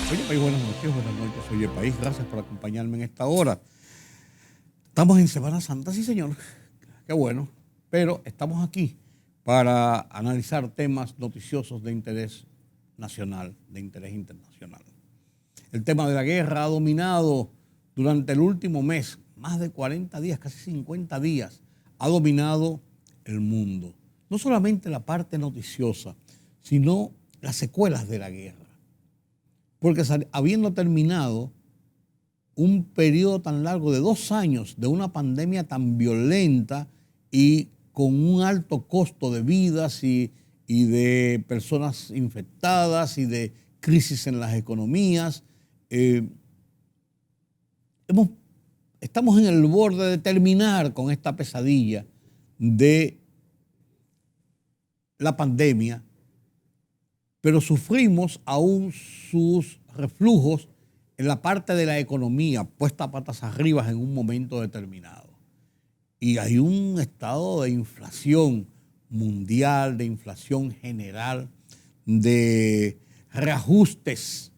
Oye, país, buenas noches, oye, país, gracias por acompañarme en esta hora. Estamos en Semana Santa, sí señor, qué bueno, pero estamos aquí para analizar temas noticiosos de interés nacional, de interés internacional. El tema de la guerra ha dominado durante el último mes, más de 40 días, casi 50 días, ha dominado el mundo. No solamente la parte noticiosa, sino las secuelas de la guerra. Porque habiendo terminado un periodo tan largo de 2 años de una pandemia tan violenta y con un alto costo de vidas y de personas infectadas y de crisis en las economías, estamos en el borde de terminar con esta pesadilla de la pandemia, pero sufrimos aún sus reflujos en la parte de la economía puesta patas arriba en un momento determinado. Y hay un estado de inflación mundial, de inflación general, de reajustes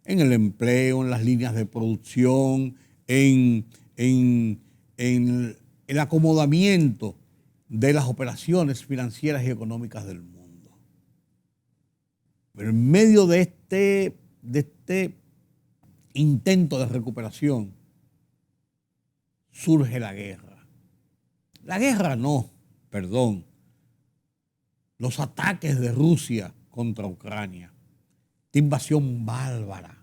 en el empleo, en las líneas de producción, en el acomodamiento de las operaciones financieras y económicas del mundo. Pero en medio de este intento de recuperación surge la guerra. La guerra no, perdón. Los ataques de Rusia contra Ucrania. Esta invasión bárbara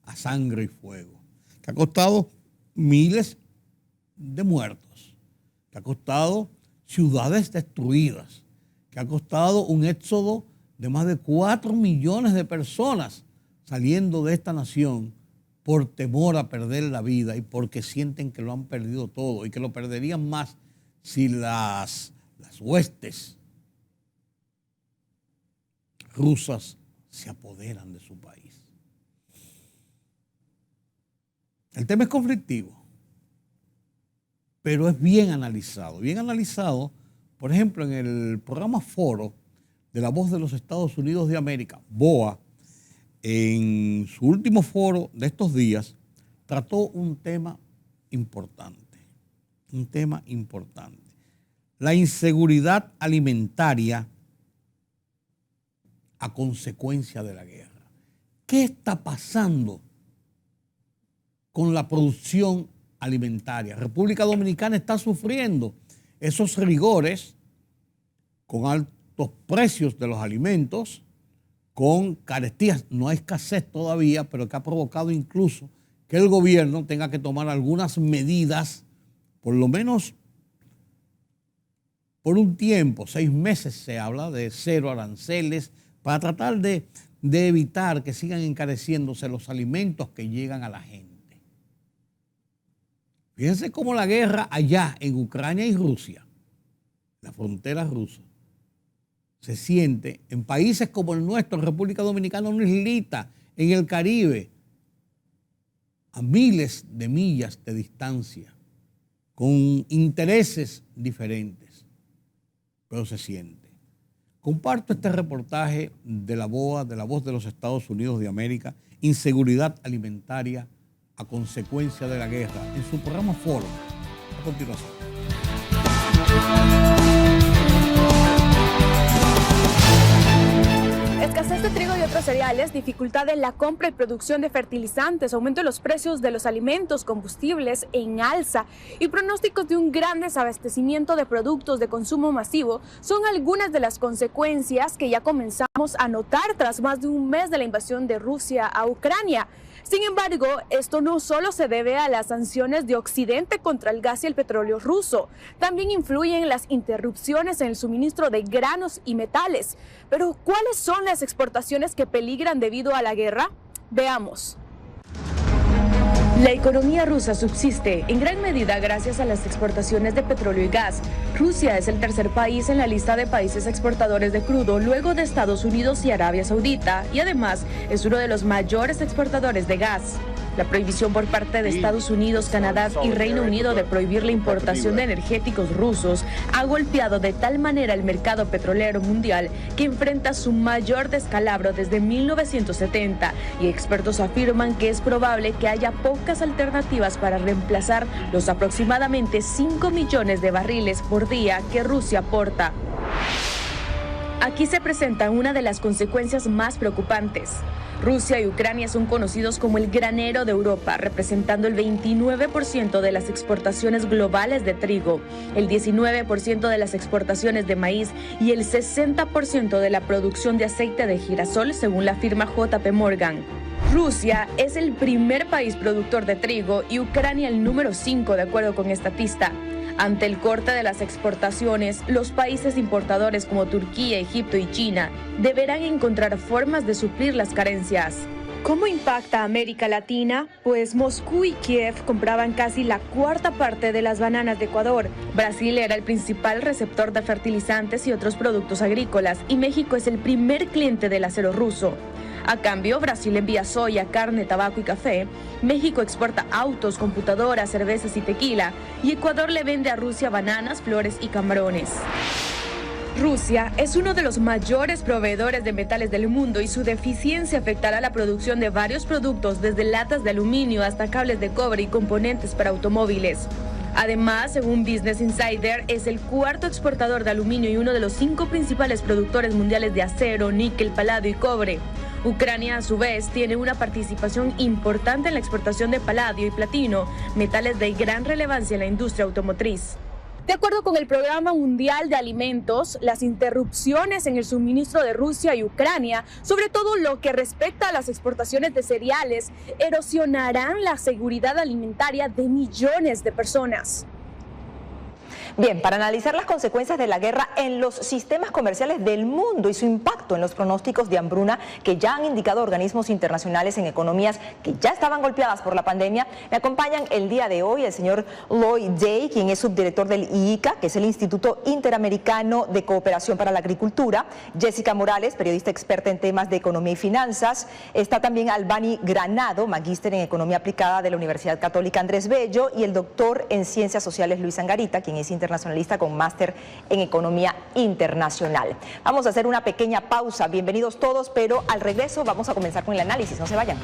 a sangre y fuego, que ha costado miles de muertos, que ha costado ciudades destruidas, que ha costado un éxodo de más de 4 millones de personas saliendo de esta nación por temor a perder la vida y porque sienten que lo han perdido todo y que lo perderían más si las huestes rusas se apoderan de su país. El tema es conflictivo, pero es bien analizado. Bien analizado, por ejemplo, en el programa Foro de la Voz de los Estados Unidos de América, VOA, en su último foro de estos días, trató un tema importante. La inseguridad alimentaria a consecuencia de la guerra. ¿Qué está pasando con la producción alimentaria? República Dominicana está sufriendo esos rigores con altos precios de los alimentos, con carestías. No hay escasez todavía, pero que ha provocado incluso que el gobierno tenga que tomar algunas medidas, por lo menos por un tiempo, 6 meses se habla de 0 aranceles, para tratar de evitar que sigan encareciéndose los alimentos que llegan a la gente. Fíjense cómo la guerra allá en Ucrania y Rusia, la frontera rusa, se siente en países como el nuestro, República Dominicana, una islita en el Caribe, a miles de millas de distancia, con intereses diferentes, pero se siente. Comparto este reportaje de la BOA, de la Voz de los Estados Unidos de América, inseguridad alimentaria a consecuencia de la guerra, en su programa Foro. A continuación. Escasez de trigo y otros cereales, dificultad en la compra y producción de fertilizantes, aumento de los precios de los alimentos, combustibles en alza y pronósticos de un gran desabastecimiento de productos de consumo masivo son algunas de las consecuencias que ya comenzamos a notar tras más de un mes de la invasión de Rusia a Ucrania. Sin embargo, esto no solo se debe a las sanciones de Occidente contra el gas y el petróleo ruso, también influyen las interrupciones en el suministro de granos y metales. Pero, ¿cuáles son las exportaciones que peligran debido a la guerra? Veamos. La economía rusa subsiste en gran medida gracias a las exportaciones de petróleo y gas. Rusia es el tercer país en la lista de países exportadores de crudo luego de Estados Unidos y Arabia Saudita y además es uno de los mayores exportadores de gas. La prohibición por parte de Estados Unidos, Canadá y Reino Unido de prohibir la importación de energéticos rusos ha golpeado de tal manera el mercado petrolero mundial que enfrenta su mayor descalabro desde 1970 y expertos afirman que es probable que haya pocas alternativas para reemplazar los aproximadamente 5 millones de barriles por día que Rusia aporta. Aquí se presenta una de las consecuencias más preocupantes. Rusia y Ucrania son conocidos como el granero de Europa, representando el 29% de las exportaciones globales de trigo, el 19% de las exportaciones de maíz y el 60% de la producción de aceite de girasol, según la firma JP Morgan. Rusia es el primer país productor de trigo y Ucrania el número 5, de acuerdo con Statista. Ante el corte de las exportaciones, los países importadores como Turquía, Egipto y China deberán encontrar formas de suplir las carencias. ¿Cómo impacta a América Latina? Pues Moscú y Kiev compraban casi la cuarta parte de las bananas de Ecuador. Brasil era el principal receptor de fertilizantes y otros productos agrícolas y México es el primer cliente del acero ruso. A cambio, Brasil envía soya, carne, tabaco y café. México exporta autos, computadoras, cervezas y tequila. Y Ecuador le vende a Rusia bananas, flores y camarones. Rusia es uno de los mayores proveedores de metales del mundo y su deficiencia afectará la producción de varios productos, desde latas de aluminio hasta cables de cobre y componentes para automóviles. Además, según Business Insider, es el cuarto exportador de aluminio y uno de los 5 principales productores mundiales de acero, níquel, paladio y cobre. Ucrania, a su vez, tiene una participación importante en la exportación de paladio y platino, metales de gran relevancia en la industria automotriz. De acuerdo con el Programa Mundial de Alimentos, las interrupciones en el suministro de Rusia y Ucrania, sobre todo lo que respecta a las exportaciones de cereales, erosionarán la seguridad alimentaria de millones de personas. Bien, para analizar las consecuencias de la guerra en los sistemas comerciales del mundo y su impacto en los pronósticos de hambruna que ya han indicado organismos internacionales en economías que ya estaban golpeadas por la pandemia, me acompañan el día de hoy el señor Lloyd Day, quien es subdirector del IICA, que es el Instituto Interamericano de Cooperación para la Agricultura, Jessica Morales, periodista experta en temas de economía y finanzas, está también Albany Granado, magíster en economía aplicada de la Universidad Católica Andrés Bello, y el doctor en ciencias sociales Luis Angarita, quien es internacionalista con máster en economía internacional. Vamos a hacer una pequeña pausa. Bienvenidos todos, pero al regreso vamos a comenzar con el análisis. No se vayan.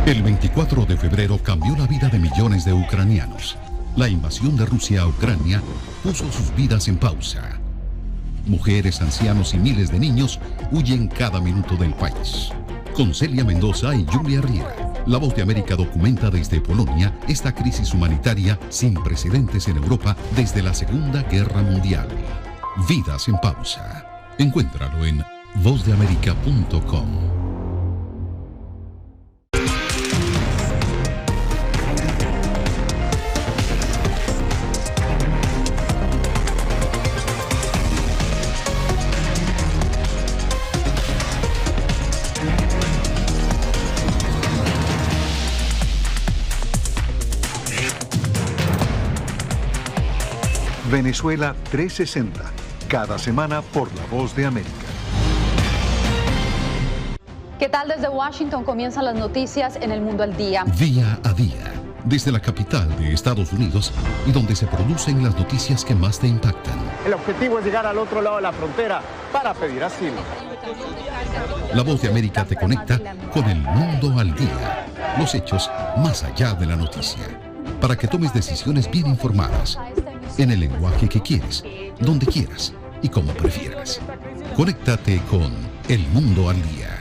El 24 de febrero cambió la vida de millones de ucranianos. La invasión de Rusia a Ucrania puso sus vidas en pausa. Mujeres, ancianos y miles de niños huyen cada minuto del país. Con Celia Mendoza y Julia Riera, La Voz de América documenta desde Polonia esta crisis humanitaria sin precedentes en Europa desde la Segunda Guerra Mundial. Vidas en pausa. Encuéntralo en vozdeamerica.com. Venezuela 360, cada semana por La Voz de América. ¿Qué tal? Desde Washington comienzan las noticias en El Mundo al Día. Día a día, desde la capital de Estados Unidos y donde se producen las noticias que más te impactan. El objetivo es llegar al otro lado de la frontera para pedir asilo. La Voz de América te conecta con El Mundo al Día, los hechos más allá de la noticia, para que tomes decisiones bien informadas, en el lenguaje que quieres, donde quieras y como prefieras. Conéctate con El Mundo al Día.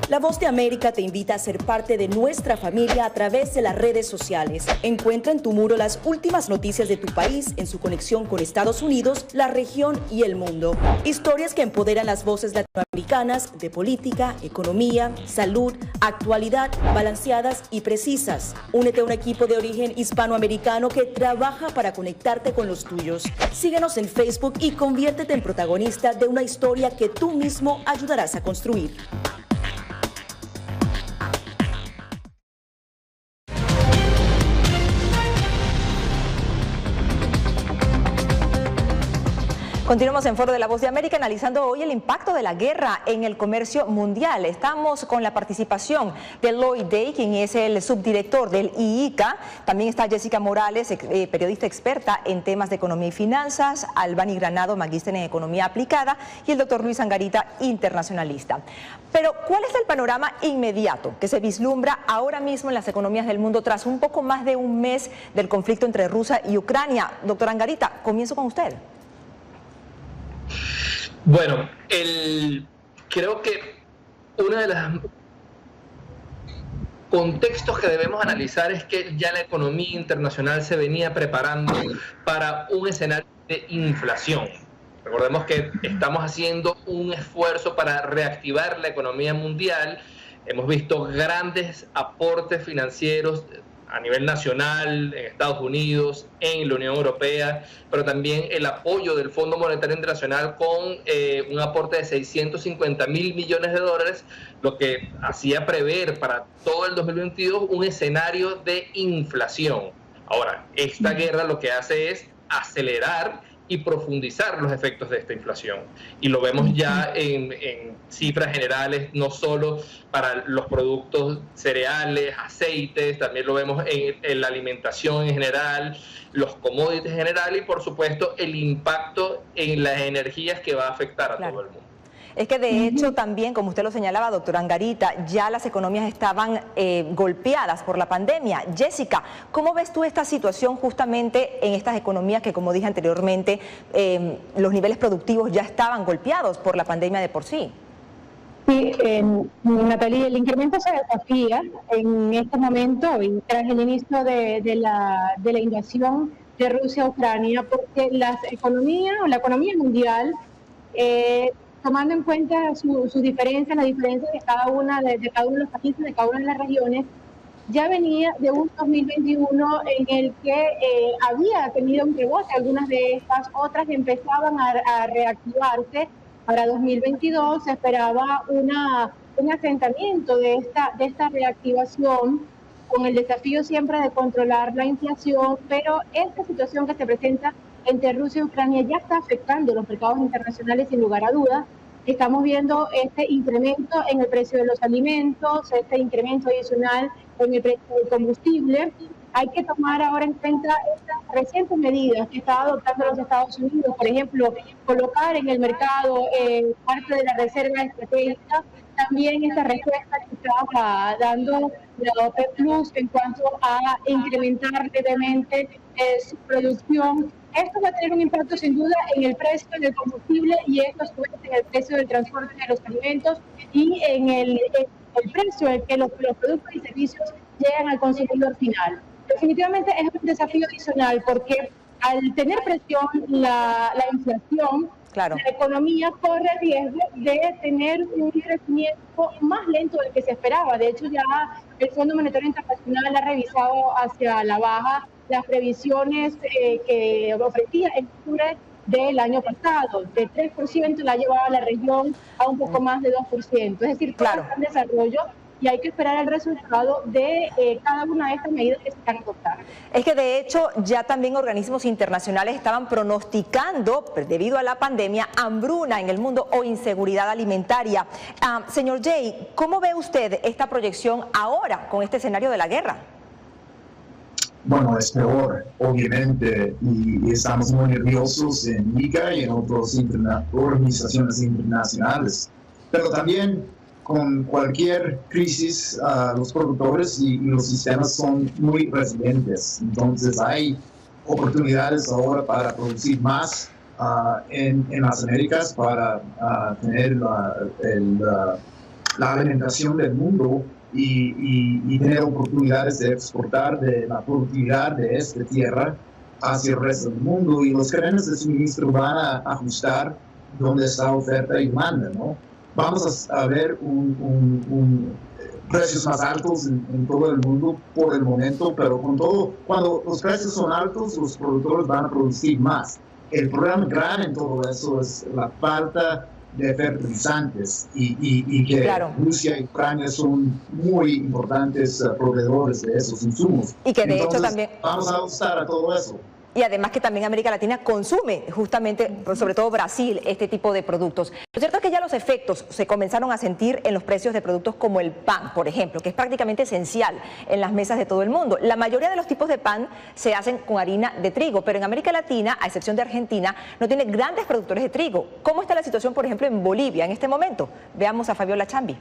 La Voz de América te invita a ser parte de nuestra familia a través de las redes sociales. Encuentra en tu muro las últimas noticias de tu país en su conexión con Estados Unidos, la región y el mundo. Historias que empoderan las voces latinoamericanas de política, economía, salud, actualidad, balanceadas y precisas. Únete a un equipo de origen hispanoamericano que trabaja para conectarte con los tuyos. Síguenos en Facebook y conviértete en protagonista de una historia que tú mismo ayudarás a construir. Continuamos en Foro de la Voz de América analizando hoy el impacto de la guerra en el comercio mundial. Estamos con la participación de Lloyd Day, quien es el subdirector del IICA. También está Jessica Morales, periodista experta en temas de economía y finanzas, Albany Granado, magíster en economía aplicada, y el doctor Luis Angarita, internacionalista. Pero, ¿cuál es el panorama inmediato que se vislumbra ahora mismo en las economías del mundo tras un poco más de un mes del conflicto entre Rusia y Ucrania? Doctor Angarita, comienzo con usted. Bueno, creo que uno de los contextos que debemos analizar es que ya la economía internacional se venía preparando para un escenario de inflación. Recordemos que estamos haciendo un esfuerzo para reactivar la economía mundial. Hemos visto grandes aportes financieros a nivel nacional, en Estados Unidos, en la Unión Europea, pero también el apoyo del Fondo Monetario Internacional con un aporte de 650.000 millones de dólares, lo que hacía prever para todo el 2022 un escenario de inflación. Ahora, esta guerra lo que hace es acelerar y profundizar los efectos de esta inflación. Y lo vemos ya en cifras generales, no solo para los productos cereales, aceites, también lo vemos en la alimentación en general, los commodities en general y por supuesto el impacto en las energías que va a afectar a todo el mundo. Es que de hecho también, como usted lo señalaba, doctor Angarita, ya las economías estaban golpeadas por la pandemia. Jessica, ¿cómo ves tú esta situación justamente en estas economías que, como dije anteriormente, los niveles productivos ya estaban golpeados por la pandemia de por sí? Sí, Natalia, el incremento se desafía en este momento y tras el inicio de la invasión de Rusia a Ucrania, porque la economía mundial, tomando en cuenta sus diferencias, las diferencias de cada uno de los países, de cada una de las regiones, ya venía de un 2021 en el que había tenido un rebote, algunas de estas, otras empezaban a reactivarse. Para 2022 se esperaba un asentamiento de esta reactivación, con el desafío siempre de controlar la inflación, pero esta situación que se presenta entre Rusia y Ucrania ya está afectando los mercados internacionales sin lugar a dudas. Estamos viendo este incremento en el precio de los alimentos, este incremento adicional en el precio del combustible. Hay que tomar ahora en cuenta estas recientes medidas que está adoptando los Estados Unidos, por ejemplo, colocar en el mercado parte de la reserva estratégica, también esta respuesta que está dando la OPEP Plus en cuanto a incrementar levemente su producción. Esto va a tener un impacto sin duda en el precio del combustible y esto es en el precio del transporte de los alimentos y en el precio en que los productos y servicios llegan al consumidor final. Definitivamente es un desafío adicional porque al tener presión la inflación, claro, la economía corre el riesgo de tener un crecimiento más lento del que se esperaba. De hecho, ya el Fondo Monetario Internacional ha revisado hacia la baja las previsiones que ofrecía en octubre del año pasado. De 3% la llevaba la región a un poco más de 2%. Es decir, claro, está en desarrollo y hay que esperar el resultado de cada una de estas medidas que se están adoptando. Es que de hecho ya también organismos internacionales estaban pronosticando, debido a la pandemia, hambruna en el mundo o inseguridad alimentaria. Señor Jay, ¿cómo ve usted esta proyección ahora con este escenario de la guerra? Bueno, es peor, obviamente, y estamos muy nerviosos en IICA y en otras organizaciones internacionales. Pero también con cualquier crisis, los productores y los sistemas son muy resilientes. Entonces hay oportunidades ahora para producir más en las Américas, para tener la alimentación del mundo. Y tener oportunidades de exportar de la productividad de esta tierra hacia el resto del mundo, y los cadenas de suministro van a ajustar donde está oferta y demanda, ¿no? Vamos a ver precios más altos en todo el mundo por el momento, pero cuando los precios son altos, los productores van a producir más. El problema grande en todo eso es la falta de fertilizantes y que claro, Rusia y Ucrania son muy importantes proveedores de esos insumos. Y que de Entonces, hecho también vamos a ajustar a todo eso. Y además que también América Latina consume justamente, sobre todo Brasil, este tipo de productos. Lo cierto es que ya los efectos se comenzaron a sentir en los precios de productos como el pan, por ejemplo, que es prácticamente esencial en las mesas de todo el mundo. La mayoría de los tipos de pan se hacen con harina de trigo, pero en América Latina, a excepción de Argentina, no tiene grandes productores de trigo. ¿Cómo está la situación, por ejemplo, en Bolivia en este momento? Veamos a Fabiola Chambi.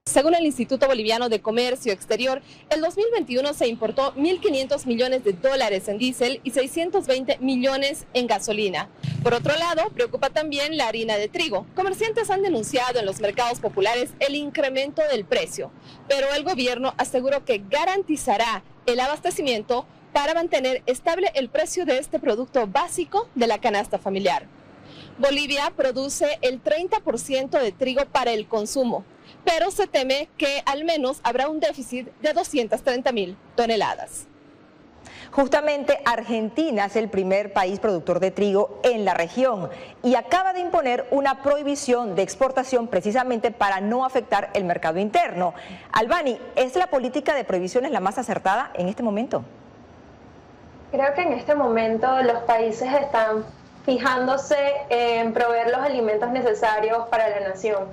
Según el Instituto Boliviano de Comercio Exterior, el 2021 se importó 1.500 millones de dólares en diésel y 620 millones en gasolina. Por otro lado, preocupa también la harina de trigo. Comerciantes han denunciado en los mercados populares el incremento del precio, pero el gobierno aseguró que garantizará el abastecimiento para mantener estable el precio de este producto básico de la canasta familiar. Bolivia produce el 30% de trigo para el consumo, pero se teme que al menos habrá un déficit de 230.000 toneladas. Justamente Argentina es el primer país productor de trigo en la región y acaba de imponer una prohibición de exportación precisamente para no afectar el mercado interno. Albani, ¿es la política de prohibiciones la más acertada en este momento? Creo que en este momento los países están fijándose en proveer los alimentos necesarios para la nación.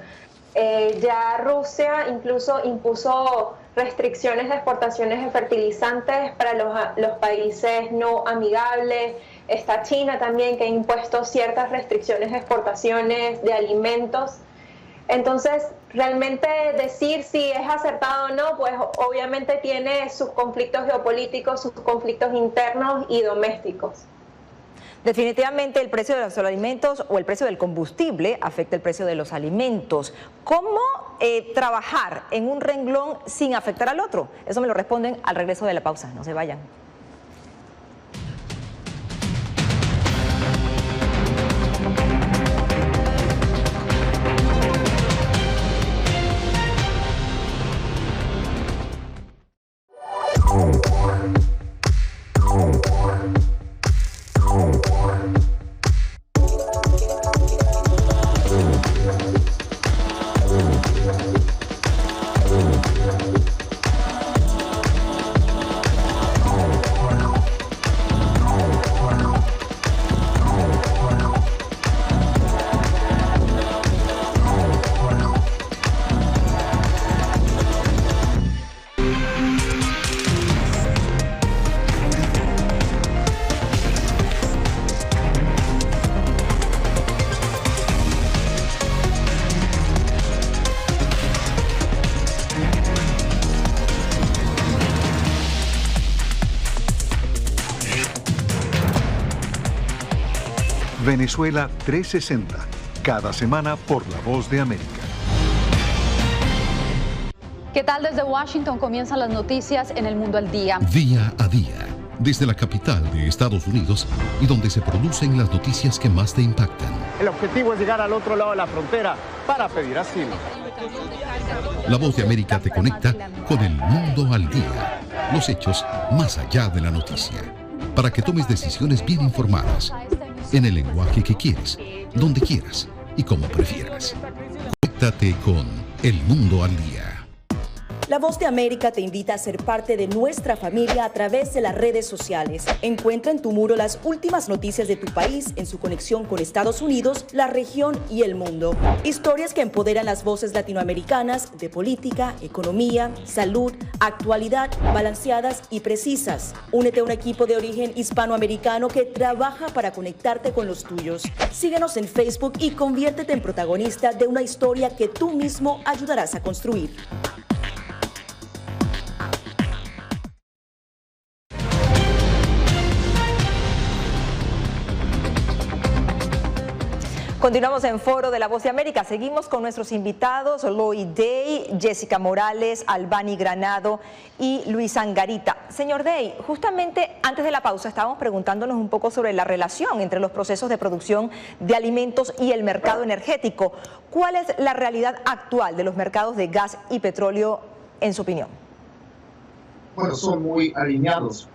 Ya Rusia incluso impuso restricciones de exportaciones de fertilizantes para los países no amigables. Está China también, que ha impuesto ciertas restricciones de exportaciones de alimentos. Entonces, realmente decir si es acertado o no, pues obviamente tiene sus conflictos geopolíticos, sus conflictos internos y domésticos. Definitivamente el precio de los alimentos o el precio del combustible afecta el precio de los alimentos. ¿Cómo trabajar en un renglón sin afectar al otro? Eso me lo responden al regreso de la pausa. No se vayan. Venezuela 360, cada semana por La Voz de América. ¿Qué tal? Desde Washington comienzan las noticias en El Mundo al Día. Día a día, desde la capital de Estados Unidos y donde se producen las noticias que más te impactan. El objetivo es llegar al otro lado de la frontera para pedir asilo. La Voz de América te conecta con El Mundo al Día, los hechos más allá de la noticia, para que tomes decisiones bien informadas, en el lenguaje que quieres, donde quieras y como prefieras. Conéctate con El Mundo al Día. La Voz de América te invita a ser parte de nuestra familia a través de las redes sociales. Encuentra en tu muro las últimas noticias de tu país en su conexión con Estados Unidos, la región y el mundo. Historias que empoderan las voces latinoamericanas de política, economía, salud, actualidad, balanceadas y precisas. Únete a un equipo de origen hispanoamericano que trabaja para conectarte con los tuyos. Síguenos en Facebook y conviértete en protagonista de una historia que tú mismo ayudarás a construir. Continuamos en Foro de La Voz de América. Seguimos con nuestros invitados, Lloyd Day, Jessica Morales, Albani Granado y Luis Angarita. Señor Day, justamente antes de la pausa estábamos preguntándonos un poco sobre la relación entre los procesos de producción de alimentos y el mercado energético. ¿Cuál es la realidad actual de los mercados de gas y petróleo, en su opinión? Bueno, son muy alineados.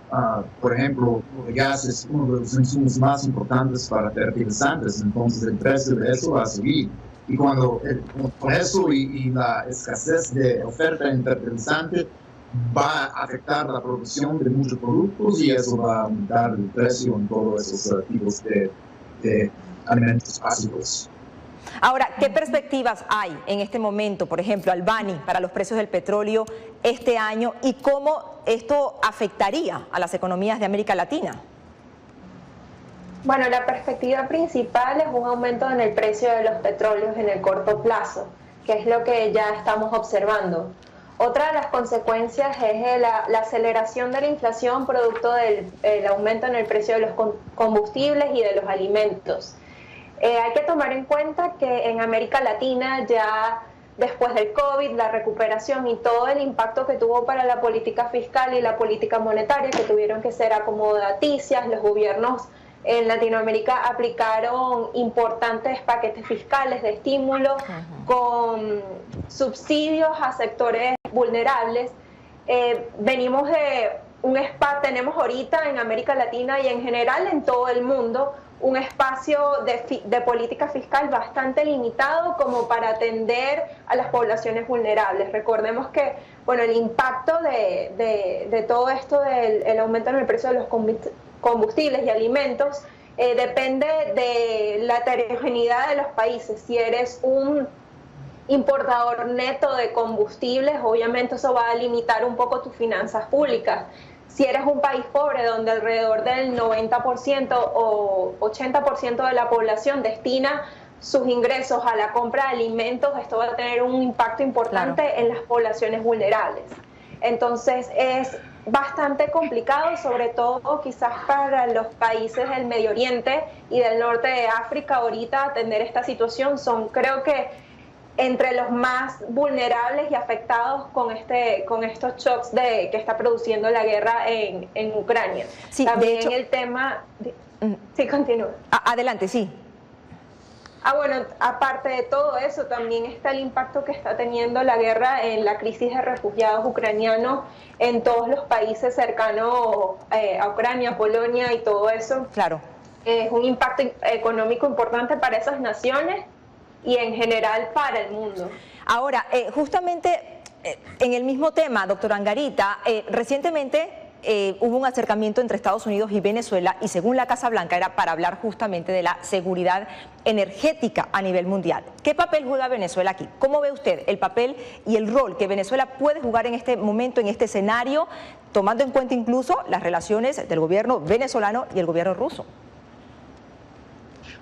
Por ejemplo, el gas es uno de los insumos más importantes para fertilizantes, entonces el precio de eso va a subir. Y con eso y la escasez de oferta en fertilizante, va a afectar la producción de muchos productos y eso va a aumentar el precio en todos esos tipos de alimentos básicos. Ahora, ¿qué perspectivas hay en este momento, por ejemplo, Albany, para los precios del petróleo este año y cómo esto afectaría a las economías de América Latina? Bueno, la perspectiva principal es un aumento en el precio de los petróleos en el corto plazo, que es lo que ya estamos observando. Otra de las consecuencias es la aceleración de la inflación producto del aumento en el precio de los combustibles y de los alimentos. Hay que tomar en cuenta que en América Latina ya después del COVID, la recuperación y todo el impacto que tuvo para la política fiscal y la política monetaria, que tuvieron que ser acomodaticias, los gobiernos en Latinoamérica aplicaron importantes paquetes fiscales de estímulo con subsidios a sectores vulnerables. Venimos de tenemos ahorita en América Latina y en general en todo el mundo un espacio de política fiscal bastante limitado como para atender a las poblaciones vulnerables. Recordemos que el impacto de todo esto del aumento en el precio de los combustibles y alimentos depende de la heterogeneidad de los países. Si eres un importador neto de combustibles, obviamente eso va a limitar un poco tus finanzas públicas. Si eres un país pobre donde alrededor del 90% o 80% de la población destina sus ingresos a la compra de alimentos, esto va a tener un impacto importante en las poblaciones vulnerables. Entonces es bastante complicado, sobre todo quizás para los países del Medio Oriente y del norte de África ahorita atender esta situación. Son, creo que, entre los más vulnerables y afectados con estos shocks que está produciendo la guerra en Ucrania. Sí, también de hecho, el tema... Sí, continúa. Adelante, sí. Bueno, aparte de todo eso, también está el impacto que está teniendo la guerra en la crisis de refugiados ucranianos en todos los países cercanos a Ucrania, Polonia y todo eso. Claro. Es un impacto económico importante para esas naciones y en general para el mundo. Ahora, justamente en el mismo tema, doctora Angarita, recientemente hubo un acercamiento entre Estados Unidos y Venezuela y según la Casa Blanca era para hablar justamente de la seguridad energética a nivel mundial. ¿Qué papel juega Venezuela aquí? ¿Cómo ve usted el papel y el rol que Venezuela puede jugar en este momento, en este escenario, tomando en cuenta incluso las relaciones del gobierno venezolano y el gobierno ruso?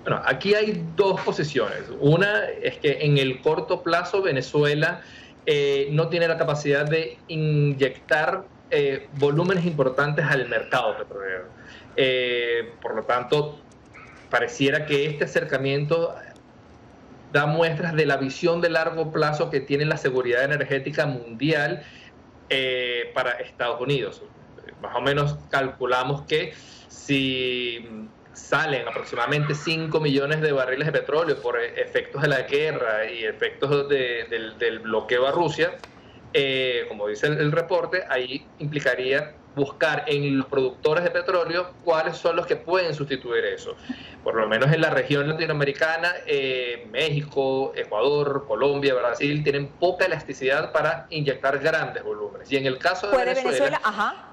Bueno, aquí hay dos posiciones. Una es que en el corto plazo Venezuela no tiene la capacidad de inyectar volúmenes importantes al mercado petrolero. Por lo tanto, pareciera que este acercamiento da muestras de la visión de largo plazo que tiene la seguridad energética mundial para Estados Unidos. Más o menos calculamos que si salen aproximadamente 5 millones de barriles de petróleo por efectos de la guerra y efectos del bloqueo a Rusia, como dice el reporte, ahí implicaría buscar en los productores de petróleo cuáles son los que pueden sustituir eso. Por lo menos en la región latinoamericana, México, Ecuador, Colombia, Brasil, tienen poca elasticidad para inyectar grandes volúmenes. Y en el caso de Venezuela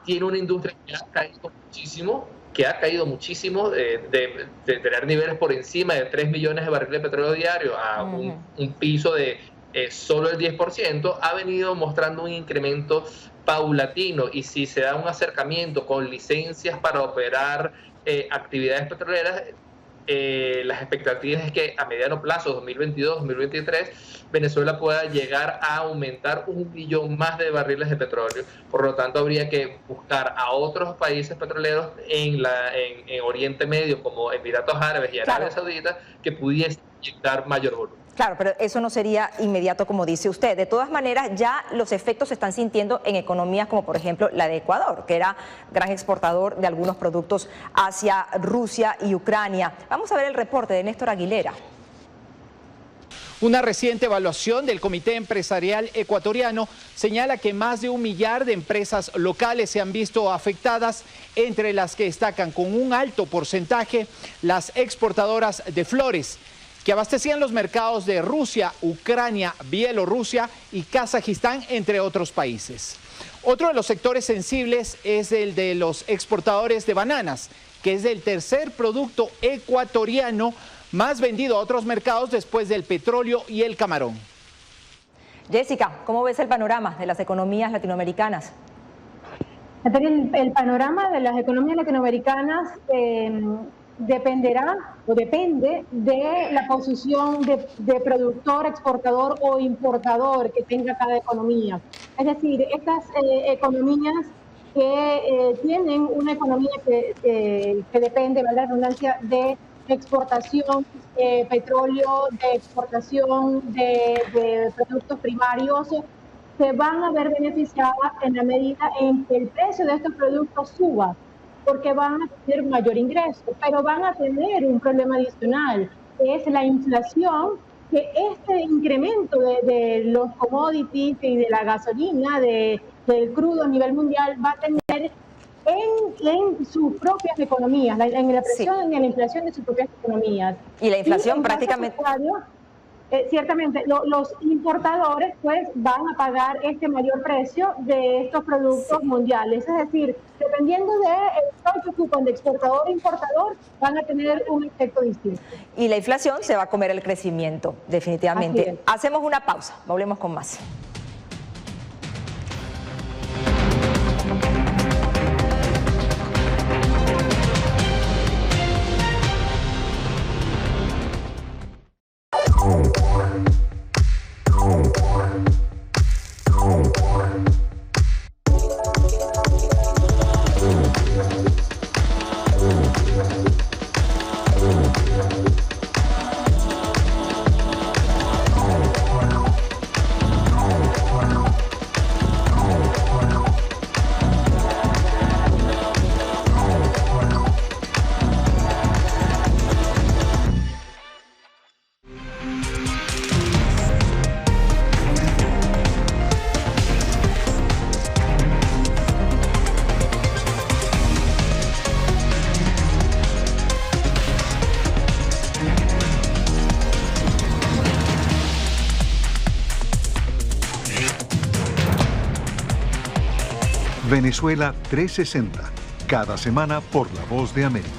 tiene una industria que ha caído muchísimo, de tener niveles por encima de 3 millones de barriles de petróleo diario a un piso de solo el 10%, ha venido mostrando un incremento paulatino, y si se da un acercamiento con licencias para operar actividades petroleras, las expectativas es que a mediano plazo, 2022-2023, Venezuela pueda llegar a aumentar 1 millón más de barriles de petróleo. Por lo tanto, habría que buscar a otros países petroleros en Oriente Medio, como Emiratos Árabes y Arabia Saudita, que pudiesen inyectar mayor volumen. Claro, pero eso no sería inmediato, como dice usted. De todas maneras, ya los efectos se están sintiendo en economías como, por ejemplo, la de Ecuador, que era gran exportador de algunos productos hacia Rusia y Ucrania. Vamos a ver el reporte de Néstor Aguilera. Una reciente evaluación del Comité Empresarial Ecuatoriano señala que más de 1 millar de empresas locales se han visto afectadas, entre las que destacan con un alto porcentaje las exportadoras de flores, que abastecían los mercados de Rusia, Ucrania, Bielorrusia y Kazajistán, entre otros países. Otro de los sectores sensibles es el de los exportadores de bananas, que es el tercer producto ecuatoriano más vendido a otros mercados después del petróleo y el camarón. Jessica, ¿cómo ves el panorama de las economías latinoamericanas? El panorama de las economías latinoamericanas dependerá o depende de la posición de productor, exportador o importador que tenga cada economía. Es decir, estas economías que tienen una economía que depende, ¿verdad?, la redundancia, de exportación de petróleo, de exportación de productos primarios, se van a ver beneficiadas en la medida en que el precio de estos productos suba, porque van a tener mayor ingreso, pero van a tener un problema adicional, que es la inflación, que este incremento de los commodities y de la gasolina, del crudo a nivel mundial, va a tener en sus propias economías, en la presión, en la inflación de sus propias economías. Y la inflación prácticamente... Ciertamente, los importadores pues van a pagar este mayor precio de estos productos mundiales. Es decir, dependiendo del rol que ocupan de exportador e importador, van a tener un efecto distinto. Y la inflación se va a comer el crecimiento, definitivamente. Hacemos una pausa, volvemos con más. Venezuela 360, cada semana por La Voz de América.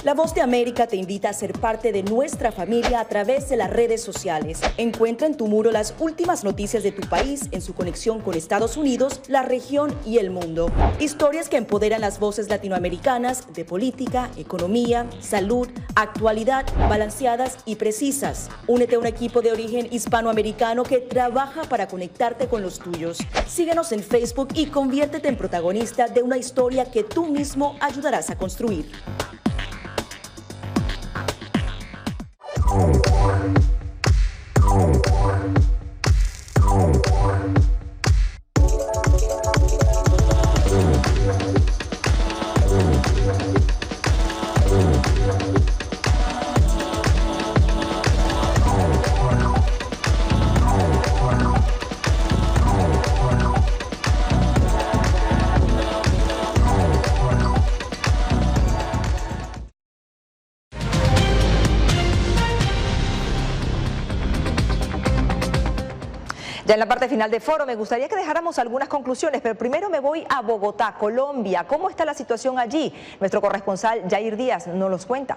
La Voz de América te invita a ser parte de nuestra familia a través de las redes sociales. Encuentra en tu muro las últimas noticias de tu país en su conexión con Estados Unidos, la región y el mundo. Historias que empoderan las voces latinoamericanas de política, economía, salud, actualidad, balanceadas y precisas. Únete a un equipo de origen hispanoamericano que trabaja para conectarte con los tuyos. Síguenos en Facebook y conviértete en protagonista de una historia que tú mismo ayudarás a construir. Ya en la parte final de foro me gustaría que dejáramos algunas conclusiones, pero primero me voy a Bogotá, Colombia. ¿Cómo está la situación allí? Nuestro corresponsal Jair Díaz nos los cuenta.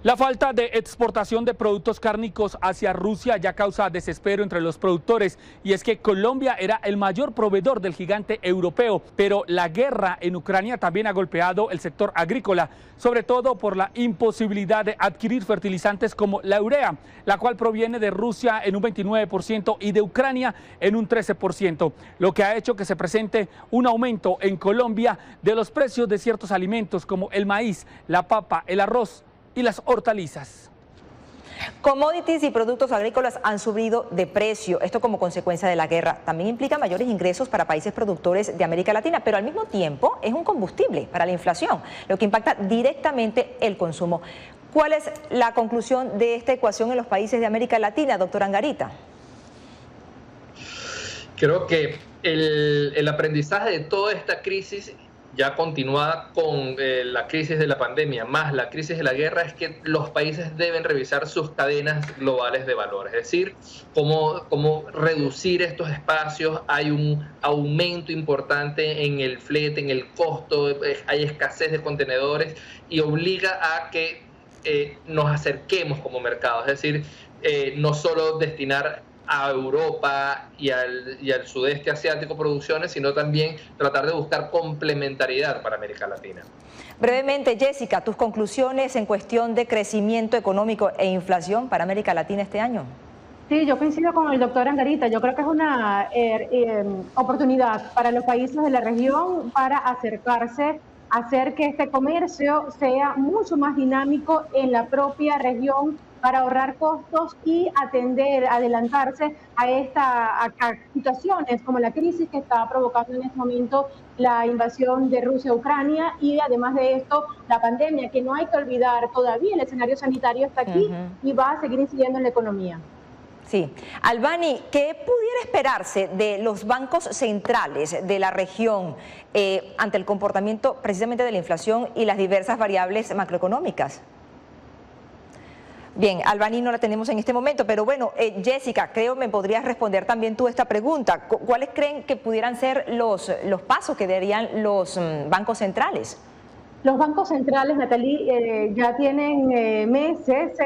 La falta de exportación de productos cárnicos hacia Rusia ya causa desespero entre los productores, y es que Colombia era el mayor proveedor del gigante europeo, pero la guerra en Ucrania también ha golpeado el sector agrícola, sobre todo por la imposibilidad de adquirir fertilizantes como la urea, la cual proviene de Rusia en un 29% y de Ucrania en un 13%, lo que ha hecho que se presente un aumento en Colombia de los precios de ciertos alimentos como el maíz, la papa, el arroz y las hortalizas. Commodities y productos agrícolas han subido de precio, esto como consecuencia de la guerra. También implica mayores ingresos para países productores de América Latina, pero al mismo tiempo es un combustible para la inflación, lo que impacta directamente el consumo. ¿Cuál es la conclusión de esta ecuación en los países de América Latina, doctor Angarita? Creo que el aprendizaje de toda esta crisis ya continuada con la crisis de la pandemia, más la crisis de la guerra, es que los países deben revisar sus cadenas globales de valor, es decir, cómo reducir estos espacios. Hay un aumento importante en el flete, en el costo, hay escasez de contenedores y obliga a que nos acerquemos como mercado, es decir, no solo destinar a Europa y al sudeste asiático producciones, sino también tratar de buscar complementariedad para América Latina. Brevemente, Jessica, tus conclusiones en cuestión de crecimiento económico e inflación para América Latina este año. Sí, yo coincido con el doctor Angarita. Yo creo que es una oportunidad para los países de la región para acercarse, hacer que este comercio sea mucho más dinámico en la propia región, para ahorrar costos y adelantarse a situaciones como la crisis que está provocando en este momento la invasión de Rusia a Ucrania, y además de esto, la pandemia, que no hay que olvidar, todavía el escenario sanitario está aquí y va a seguir incidiendo en la economía. Sí. Albany, ¿qué pudiera esperarse de los bancos centrales de la región ante el comportamiento precisamente de la inflación y las diversas variables macroeconómicas? Bien, Albany no la tenemos en este momento, pero bueno, Jessica, creo me podrías responder también tú esta pregunta. ¿Cuáles creen que pudieran ser los pasos que darían los bancos centrales? Los bancos centrales, Natalie, ya tienen meses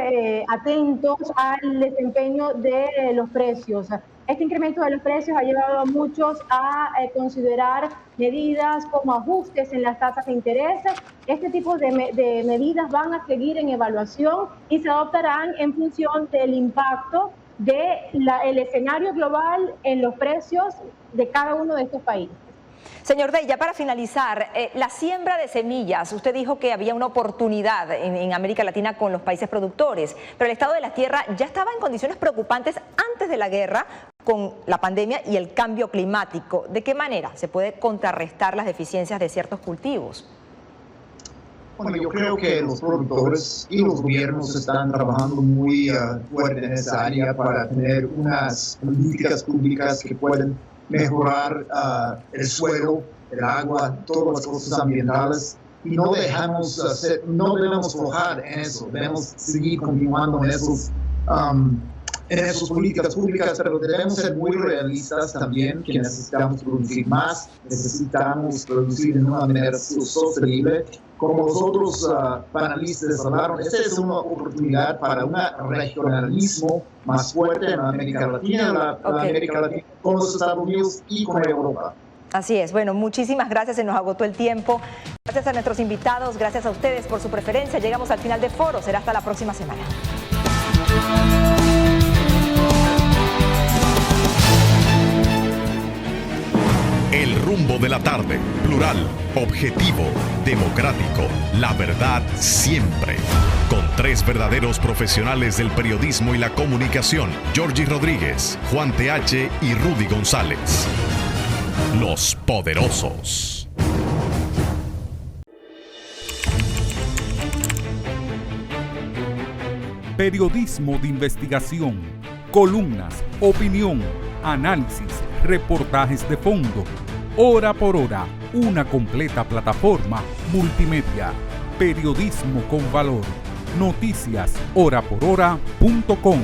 atentos al desempeño de los precios. Este incremento de los precios ha llevado a muchos a considerar medidas como ajustes en las tasas de interés. Este tipo de medidas van a seguir en evaluación y se adoptarán en función del impacto del escenario global en los precios de cada uno de estos países. Señor Dey, ya para finalizar, la siembra de semillas, usted dijo que había una oportunidad en América Latina con los países productores, pero el estado de la tierra ya estaba en condiciones preocupantes antes de la guerra con la pandemia y el cambio climático. ¿De qué manera se puede contrarrestar las deficiencias de ciertos cultivos? Bueno, yo creo que los productores y los gobiernos están trabajando muy fuerte en esa área para tener unas políticas públicas que pueden mejorar el suelo, el agua, todas las cosas ambientales, y no debemos aflojar en eso, debemos seguir continuando en esas políticas públicas, pero debemos ser muy realistas también, que necesitamos producir más, necesitamos producir de una manera sostenible. Como los otros panelistas hablaron, esta es una oportunidad para un regionalismo más fuerte en América Latina, América Latina con los Estados Unidos y con Europa. Así es. Bueno, muchísimas gracias. Se nos agotó el tiempo. Gracias a nuestros invitados, gracias a ustedes por su preferencia. Llegamos al final de Foro. Será hasta la próxima semana. El rumbo de la tarde, plural, objetivo, democrático, la verdad siempre. Con tres verdaderos profesionales del periodismo y la comunicación, Georgie Rodríguez, Juan TH y Rudy González. Los Poderosos. Periodismo de investigación, columnas, opinión, análisis, reportajes de fondo. Hora por hora, una completa plataforma multimedia. Periodismo con valor. Noticias horaporhora.com.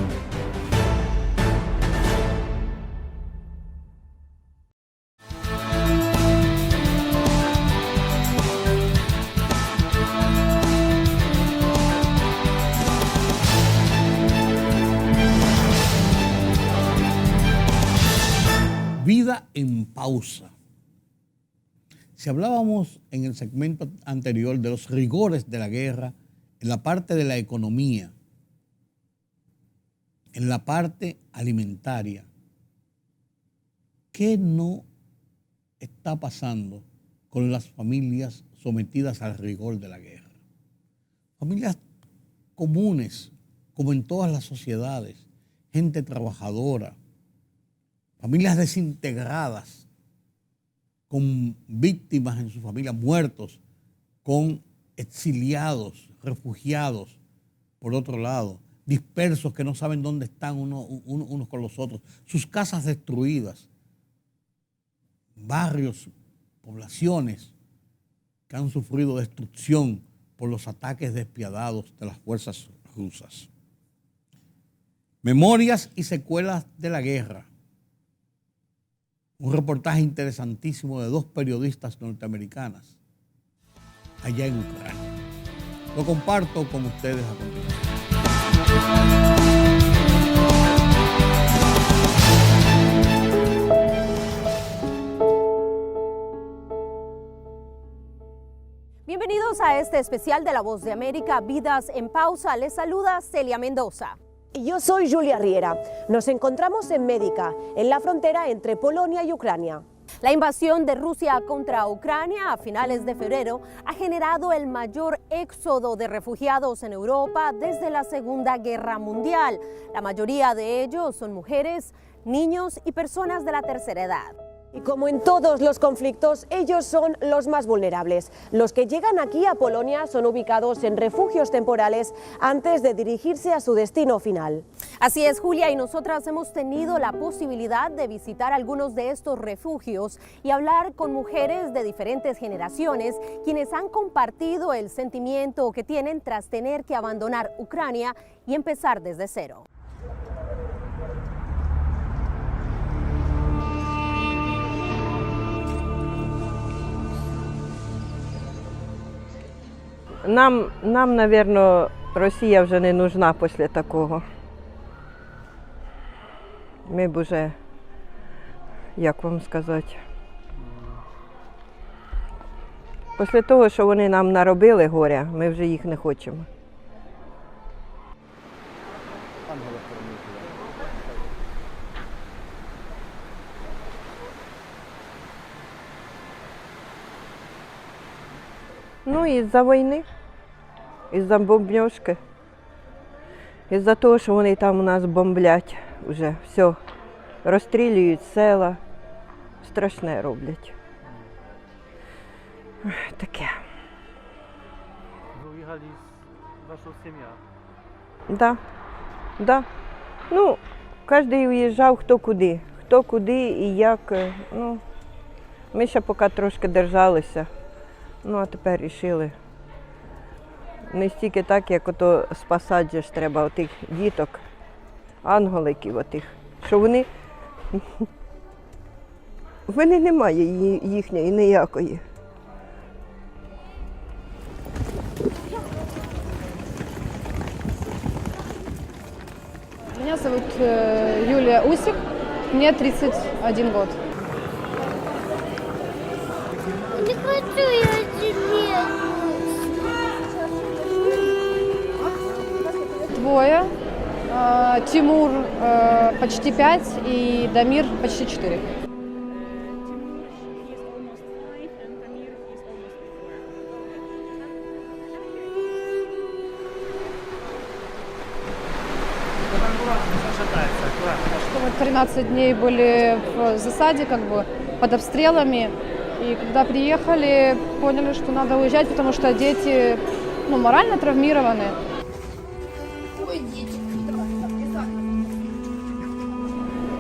Vida en pausa. Si hablábamos en el segmento anterior de los rigores de la guerra, en la parte de la economía, en la parte alimentaria, ¿qué no está pasando con las familias sometidas al rigor de la guerra? Familias comunes, como en todas las sociedades, gente trabajadora, familias desintegradas, con víctimas en su familia, muertos, con exiliados, refugiados, por otro lado, dispersos que no saben dónde están unos con los otros, sus casas destruidas, barrios, poblaciones que han sufrido destrucción por los ataques despiadados de las fuerzas rusas. Memorias y secuelas de la guerra. Un reportaje interesantísimo de 2 periodistas norteamericanas allá en Ucrania. Lo comparto con ustedes a continuación. Bienvenidos a este especial de La Voz de América, Vidas en Pausa. Les saluda Celia Mendoza. Y yo soy Julia Riera. Nos encontramos en Médica, en la frontera entre Polonia y Ucrania. La invasión de Rusia contra Ucrania a finales de febrero ha generado el mayor éxodo de refugiados en Europa desde la Segunda Guerra Mundial. La mayoría de ellos son mujeres, niños y personas de la tercera edad. Y como en todos los conflictos, ellos son los más vulnerables. Los que llegan aquí a Polonia son ubicados en refugios temporales antes de dirigirse a su destino final. Así es, Julia, y nosotras hemos tenido la posibilidad de visitar algunos de estos refugios y hablar con mujeres de diferentes generaciones, quienes han compartido el sentimiento que tienen tras tener que abandonar Ucrania y empezar desde cero. Нам, наверное, Росія вже не нужна після такого. Ми б уже, як вам сказати, після того, що вони нам наробили горя, ми вже їх не хочемо. Ну, із-за війни, із-за бомбьошки, із-за того, що вони там у нас бомблять вже все, розстрілюють села, страшне роблять. Таке. Ви уїхали з вашою сім'єю? Да, да. Ну, кожен уїжджав хто куди і як. Ну, ми ще поки трошки держалися. Ну, а тепер вирішили. Не стільки так, як ото спасати ж треба отих діток, ангеликів отих, що вони немає їхньої ніякої. Меня зовут Юлия Усик, мне 31 год. Не хочу я тебе. Двое. Тимур почти 5 и Дамир почти 4. Мы 13 дней были в засаде, как бы под обстрелами. И когда приехали, поняли, что надо уезжать, потому что дети морально травмированы.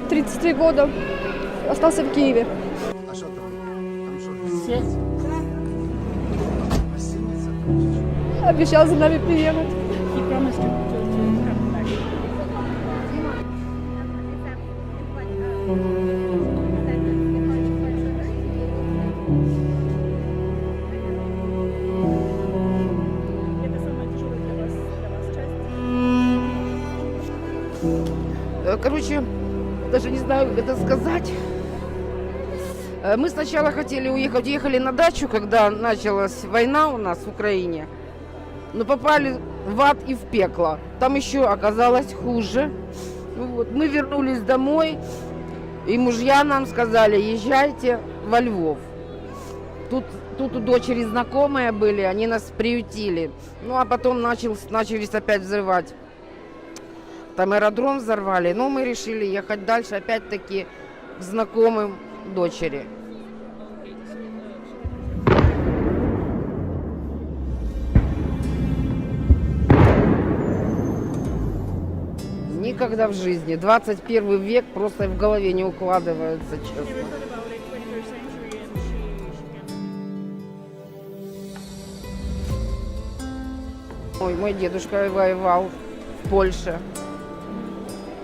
33 года. Остался в Киеве. А що там? Сеть? Обещал за нами приехать. Короче, даже не знаю, как это сказать. Мы сначала хотели уехали на дачу, когда началась война у нас в Украине. Но попали в ад и в пекло. Там еще оказалось хуже. Вот. Мы вернулись домой, и мужья нам сказали: езжайте во Львов. Тут у дочери знакомые были, они нас приютили. Ну а потом начались опять взрывать. Там аэродром взорвали, но мы решили ехать дальше, опять-таки, к знакомым дочери. Никогда в жизни. 21 век просто в голове не укладывается, честно. Ой, мой дедушка воевал в Польше.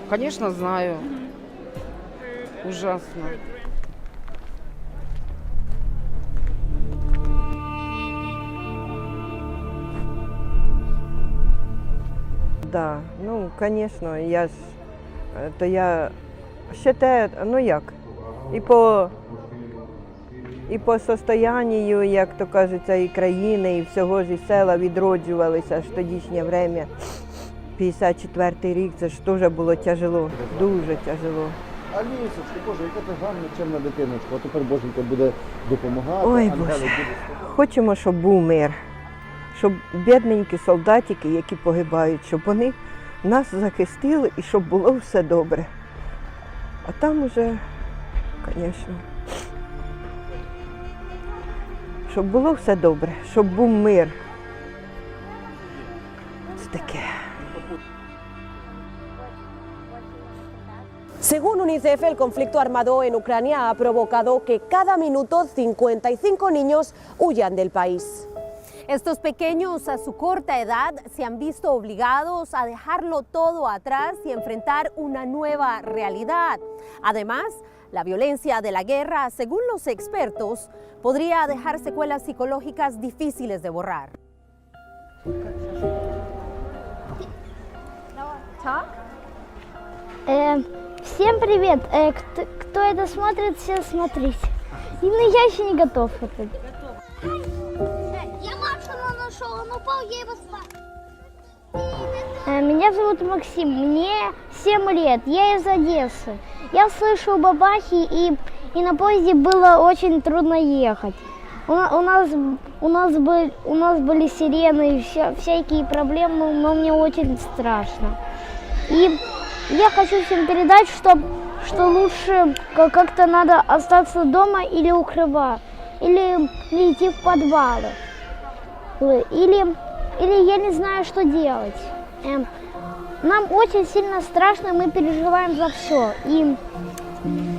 Конечно, знаю. Ужасно. Да, ну, звісно, я ще те, ну як, і по состоянню, як то кажеться, і країни, і всього ж, і села відроджувалися ж тодішнє время. 54-й рік, це ж теж було тяжело, дуже тяжело. Алісочка, Боже, яка ти гарна, чемна дитиночка, а тепер Боженька буде допомагати. Ой, Боже, хочемо, щоб був мир, щоб бідненькі солдатики, які погибають, щоб вони нас захистили і щоб було все добре. А там уже, звісно, щоб було все добре, щоб був мир. Це таке. Según UNICEF, el conflicto armado en Ucrania ha provocado que cada minuto 55 niños huyan del país. Estos pequeños a su corta edad se han visto obligados a dejarlo todo atrás y enfrentar una nueva realidad. Además, la violencia de la guerra, según los expertos, podría dejar secuelas psicológicas difíciles de borrar. Всем привет! Кто это смотрит, все смотрите. Именно я еще не готов. Я Максима нашел, он упал, я его спас. Меня зовут Максим, мне 7 лет, я из Одессы. Я слышу бабахи, и на поезде было очень трудно ехать. У нас были сирены и всякие проблемы, но мне очень страшно. И я хочу всем передать, что лучше как-то надо остаться дома или укрывать, или идти в подвалы, или я не знаю, что делать. Нам очень сильно страшно, мы переживаем за все. И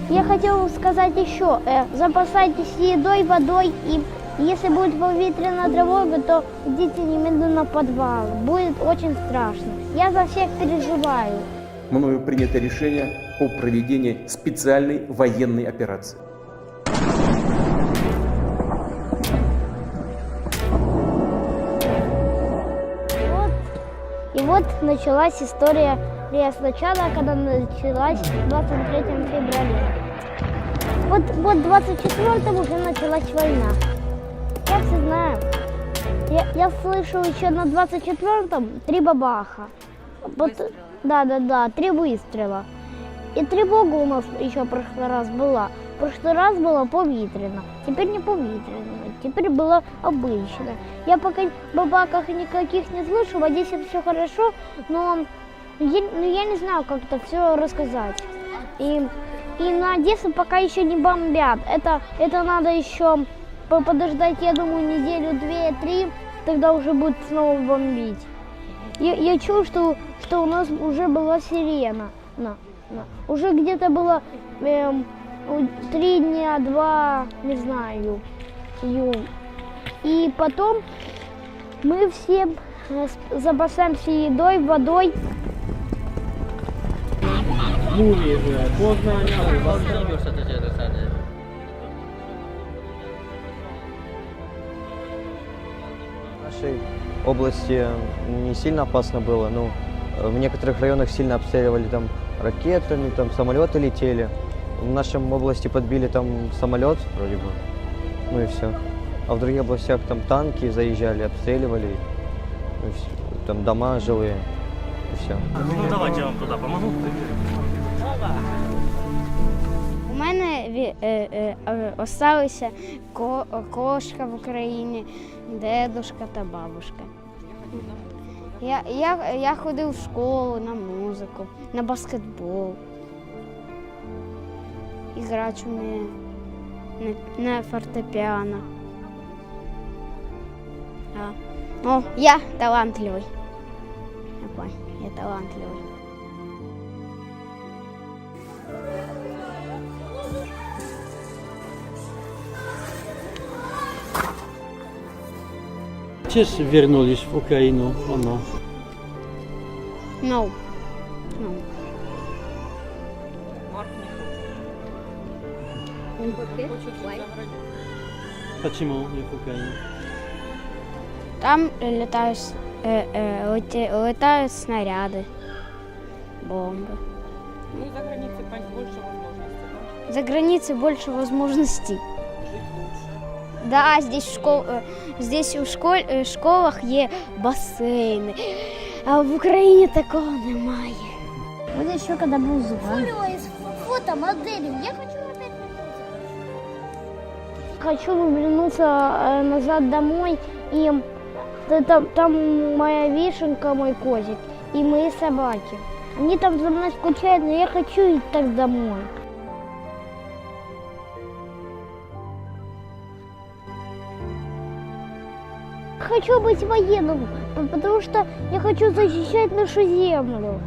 я хотела сказать еще, запасайтесь едой, водой, и если будет повітряна тревога, то идите немедленно в подвал. Будет очень страшно. Я за всех переживаю. Мною принято решение о проведении специальной военной операции. И вот началась история сначала, когда началась 23 февраля. Вот 24-го уже началась война. Я все знаю. Я слышал еще на 24-м 3 бабаха. Да, 3 выстрела. И тревога у нас еще в прошлый раз была. В прошлый раз было повітряно, теперь не повітряно, теперь было обычно. Я пока бабаках никаких не слышу, в Одессе все хорошо, но я не знаю, как это все рассказать. И на Одессу пока еще не бомбят. Это надо еще подождать, я думаю, неделю, 2-3, тогда уже будет снова бомбить. Я чую, что у нас уже была сирена. Уже где-то было 3 дня, 2, не знаю. И потом мы все запасаемся едой, водой. В нашей области не сильно опасно было, но в некоторых районах сильно обстреливали там ракетами, там самолеты летели. В нашем области подбили там самолет вроде бы, ну и все. А в других областях там танки заезжали, обстреливали, ну, там дома жилые и все. Ну давайте я вам туда помогу. У мене залишилися кошка в Україні, дедушка та бабушка. Я ходив в школу, на музику, на баскетбол. Грати вмію на фортепіано. О, я талантливий. Я талантливий. Też вернулись в Украину, она. No. Почему не в Украине? Там летают снаряды, бомбы. Ну, за границей больше возможностей, да? За границей больше возможностей. Жить лучше. Да, здесь в школах є басейни, а в Україні такого немає. Вот еще когда был зубами. Фото моделью. Я хочу вернуться назад домой, и там моя вишенка, мой котик, и мои собаки. Они там за мной скучают, но я хочу идти так домой. Хочу быть военным, потому что я хочу защищать нашу землю.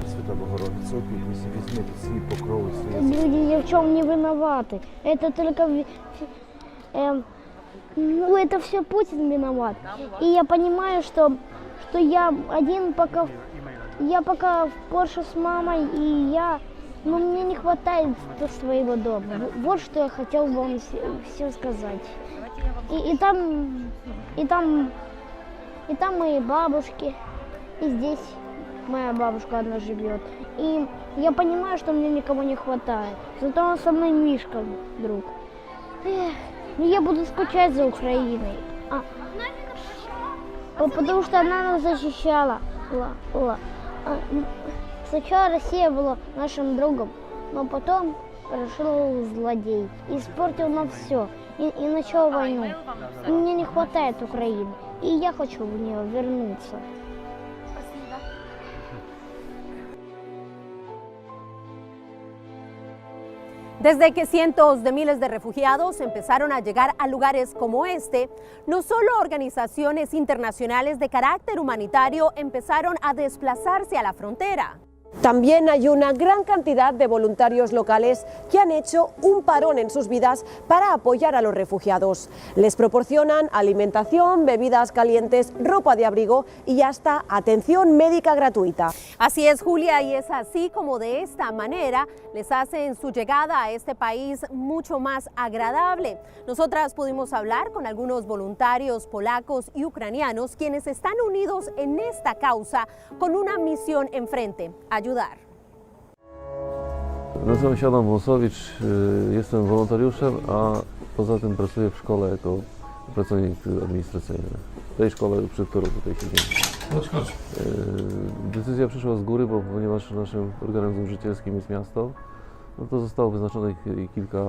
Свята Богородиця, опікуйся, візьми під свій покров і своє. Люди ни в чем не виноваты. Это только это все Путин виноват. И я понимаю, что я один пока в Порше с мамой, и мне не хватает своего дома. Вот что я хотел вам все сказать. И там мои бабушки, и здесь моя бабушка одна живет. И я понимаю, что мне никого не хватает. Зато со мной Мишка, друг. Я буду скучать за Украиной. Потому что она нас защищала. Сначала Россия была нашим другом, но потом пришел злодей, испортил нам все и начал войну. И мне не хватает Украины, и я хочу в нее вернуться. Desde que cientos de miles de refugiados empezaron a llegar a lugares como este, no solo organizaciones internacionales de carácter humanitario empezaron a desplazarse a la frontera. También hay una gran cantidad de voluntarios locales que han hecho un parón en sus vidas para apoyar a los refugiados. Les proporcionan alimentación, bebidas calientes, ropa de abrigo y hasta atención médica gratuita. Así es, Julia, y es así como de esta manera les hacen su llegada a este país mucho más agradable. Nosotras pudimos hablar con algunos voluntarios polacos y ucranianos quienes están unidos en esta causa con una misión enfrente: ayudar. Nazywam się Adam Wąsowicz, jestem wolontariuszem, a poza tym pracuję w szkole jako pracownik administracyjny. W tej szkole, przy którą tutaj siedzimy. Decyzja przyszła z góry, bo ponieważ naszym organem założycielskim jest miasto, no to zostało wyznaczonych kilka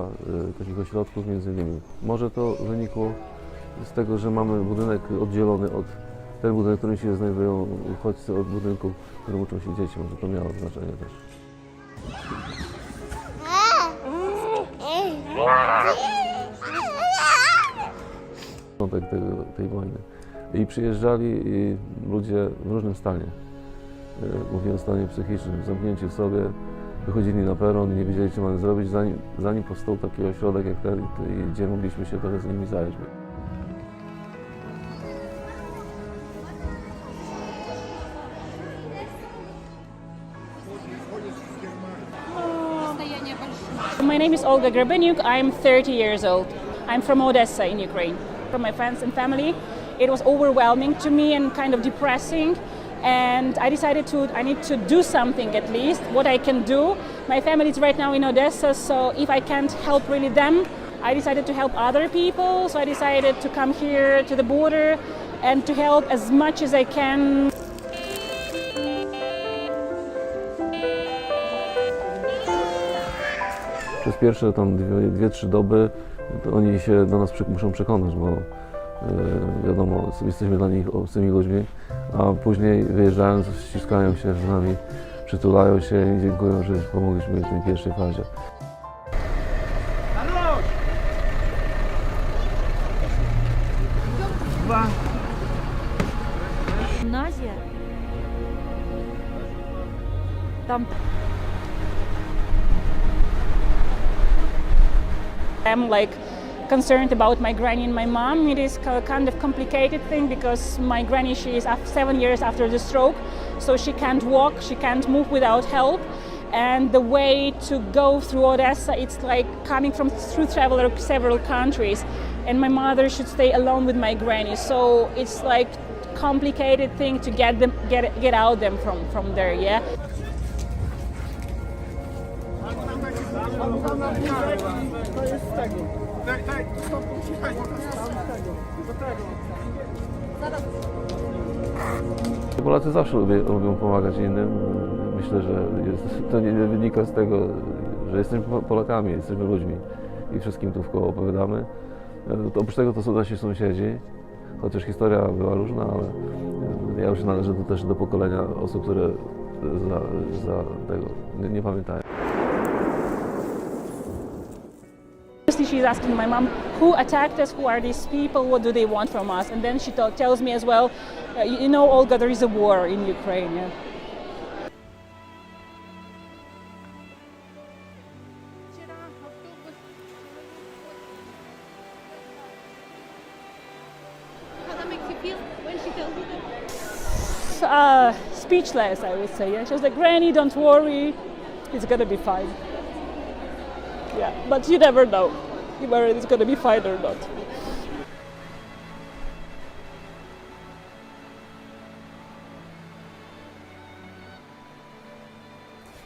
takich ośrodków, między innymi. Może to wynikło z tego, że mamy budynek oddzielony od ten budynek, w którym się znajdują uchodźcy, od budynku, w którym uczą się dzieci. Może to miało znaczenie też. Początek tej wojny. I przyjeżdżali ludzie w różnym stanie. Mówię o stanie psychicznym, zamknięci w sobie, wychodzili na peron i nie wiedzieli, co mamy zrobić, zanim powstał taki ośrodek jak ten, gdzie mogliśmy się trochę z nimi zająć. My name is Olga Grabeniuk. I'm 30 years old. I'm from Odessa in Ukraine. From my friends and family, it was overwhelming to me and kind of depressing. And I decided I need to do something at least, what I can do. My family is right now in Odessa, so if I can't help really them, I decided to help other people. So I decided to come here to the border and to help as much as I can. Przez pierwsze tam 2-3 doby to oni się do nas muszą przekonać, bo wiadomo, jesteśmy dla nich obcymi ludźmi, a później wyjeżdżając ściskają się z nami, przytulają się i dziękują, że pomogliśmy w tej pierwszej fazie. Gimnazja. Tam I'm like concerned about my granny and my mom. It is a kind of complicated thing because my granny, she is 7 years after the stroke, so she can't walk, she can't move without help. And the way to go through Odessa, it's like coming through several countries. And my mother should stay alone with my granny, so it's like complicated thing to get out them from there, yeah. Polacy zawsze lubią pomagać innym. Myślę, że to nie wynika z tego, że jesteśmy Polakami, jesteśmy ludźmi i wszystkim tu wkoło opowiadamy. Oprócz tego to są nasi sąsiedzi, chociaż historia była różna, ale ja już należę też do pokolenia osób, które za tego nie pamiętają. She's asking my mom, who attacked us, who are these people, what do they want from us? And then she tells me as well, you know, Olga, there is a war in Ukraine. Yeah? How that makes you feel when she tells you that? Speechless, I would say. Yeah? She was like, Granny, don't worry, it's gonna be fine. Yeah, but you never know whether it's gonna be fine or not.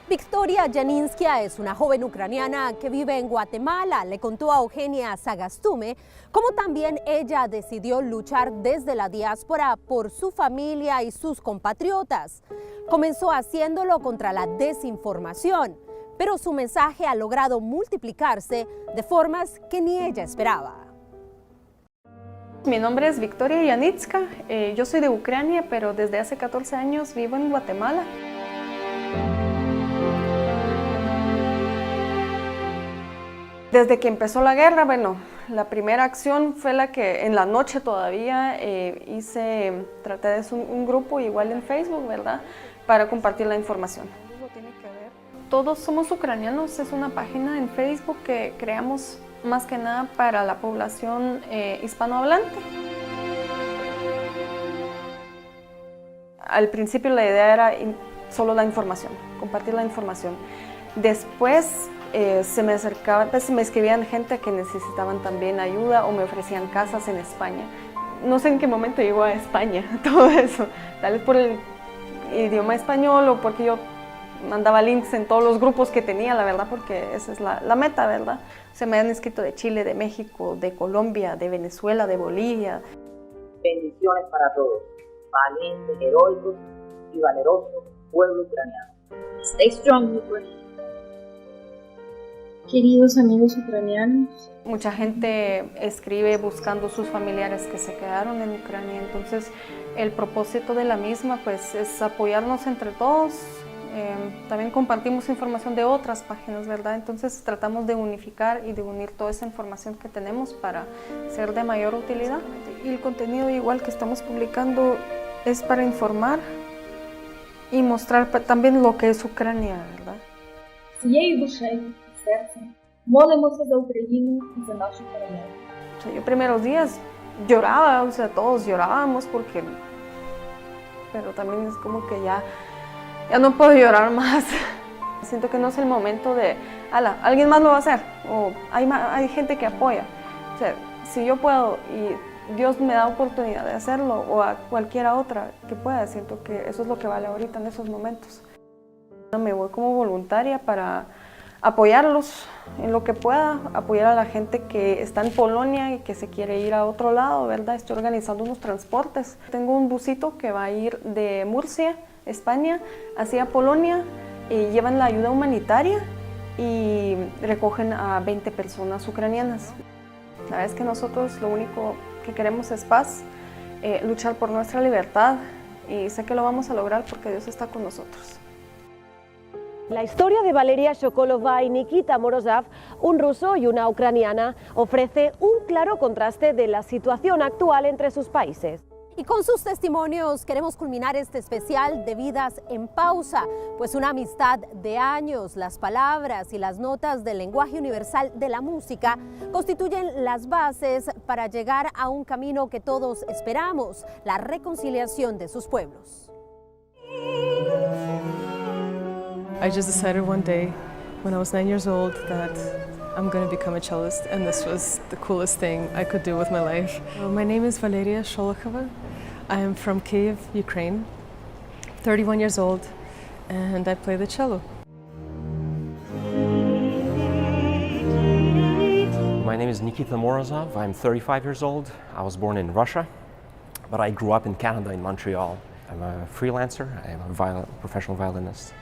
Victoria Yaninskia es una joven ucraniana que vive en Guatemala. Le contó a Eugenia Sagastume cómo también ella decidió luchar desde la diáspora por su familia y sus compatriotas. Comenzó haciéndolo contra la desinformación, pero su mensaje ha logrado multiplicarse de formas que ni ella esperaba. Mi nombre es Victoria Yanitska, yo soy de Ucrania, pero desde hace 14 años vivo en Guatemala. Desde que empezó la guerra, bueno, la primera acción fue la que en la noche todavía traté de hacer un grupo igual en Facebook, ¿verdad?, para compartir la información. Todos somos ucranianos, es una página en Facebook que creamos más que nada para la población hispanohablante. Al principio la idea era solo la información, compartir la información. Después se me acercaban, pues me escribían gente que necesitaban también ayuda o me ofrecían casas en España. No sé en qué momento llegó a España todo eso, tal vez por el idioma español o porque yo mandaba links en todos los grupos que tenía, la verdad, porque esa es la meta, ¿verdad? O sea, me han escrito de Chile, de México, de Colombia, de Venezuela, de Bolivia. Bendiciones para todos, valientes, heroicos y valerosos pueblo ucraniano. Stay strong, Ukraine. Queridos amigos ucranianos. Mucha gente escribe buscando sus familiares que se quedaron en Ucrania, entonces el propósito de la misma pues es apoyarnos entre todos. También compartimos información de otras páginas, ¿verdad? Entonces tratamos de unificar y de unir toda esa información que tenemos para ser de mayor utilidad. Y el contenido igual que estamos publicando es para informar y mostrar también lo que es Ucrania, ¿verdad? Цією душею і серцем молимося за Україну і за нашу перемогу. O sea, yo primeros días lloraba, o sea, todos llorábamos porque... Pero también es como que ya no puedo llorar más. Siento que no es el momento de, alguien más lo va a hacer, o hay gente que apoya. O sea, si yo puedo y Dios me da oportunidad de hacerlo, o a cualquiera otra que pueda, siento que eso es lo que vale ahorita en esos momentos. Me voy como voluntaria para apoyarlos en lo que pueda, apoyar a la gente que está en Polonia y que se quiere ir a otro lado, ¿verdad? Estoy organizando unos transportes. Tengo un busito que va a ir de Murcia, España, hacia Polonia, y llevan la ayuda humanitaria y recogen a 20 personas ucranianas. La verdad es que nosotros lo único que queremos es paz, luchar por nuestra libertad, y sé que lo vamos a lograr porque Dios está con nosotros. La historia de Valeria Sokolova y Nikita Morozov, un ruso y una ucraniana, ofrece un claro contraste de la situación actual entre sus países. Y con sus testimonios queremos culminar este especial de Vidas en Pausa, pues una amistad de años, las palabras y las notas del lenguaje universal de la música constituyen las bases para llegar a un camino que todos esperamos, la reconciliación de sus pueblos. I just decided one day when I was 9 years old that I'm going to become a cellist, and this was the coolest thing I could do with my life. My name is Valeria Sholokhova. I am from Kyiv, Ukraine, 31 years old, and I play the cello. My name is Nikita Morozov. I'm 35 years old. I was born in Russia, but I grew up in Canada, in Montreal. I'm a freelancer. I'm a professional violinist.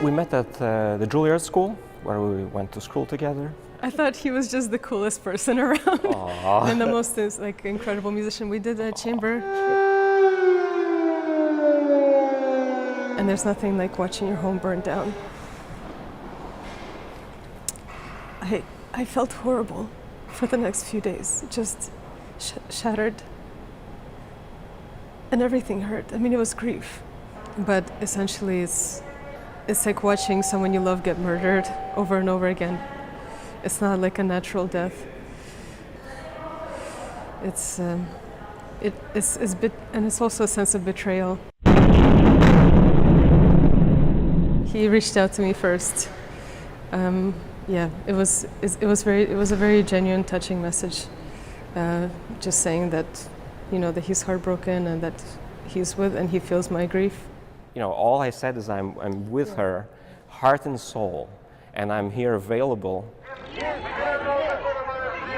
We met at the Juilliard School, where we went to school together. I thought he was just the coolest person around and the most incredible musician. We did a chamber. And there's nothing like watching your home burn down. I felt horrible for the next few days, just shattered. And everything hurt. I mean, it was grief. But essentially it's like watching someone you love get murdered over and over again. It's not like a natural death. It's and it's also a sense of betrayal. He reached out to me first. It was a very genuine, touching message. Just saying that, that he's heartbroken and that he's with and he feels my grief. All I said is I'm with her, heart and soul, and I'm here available.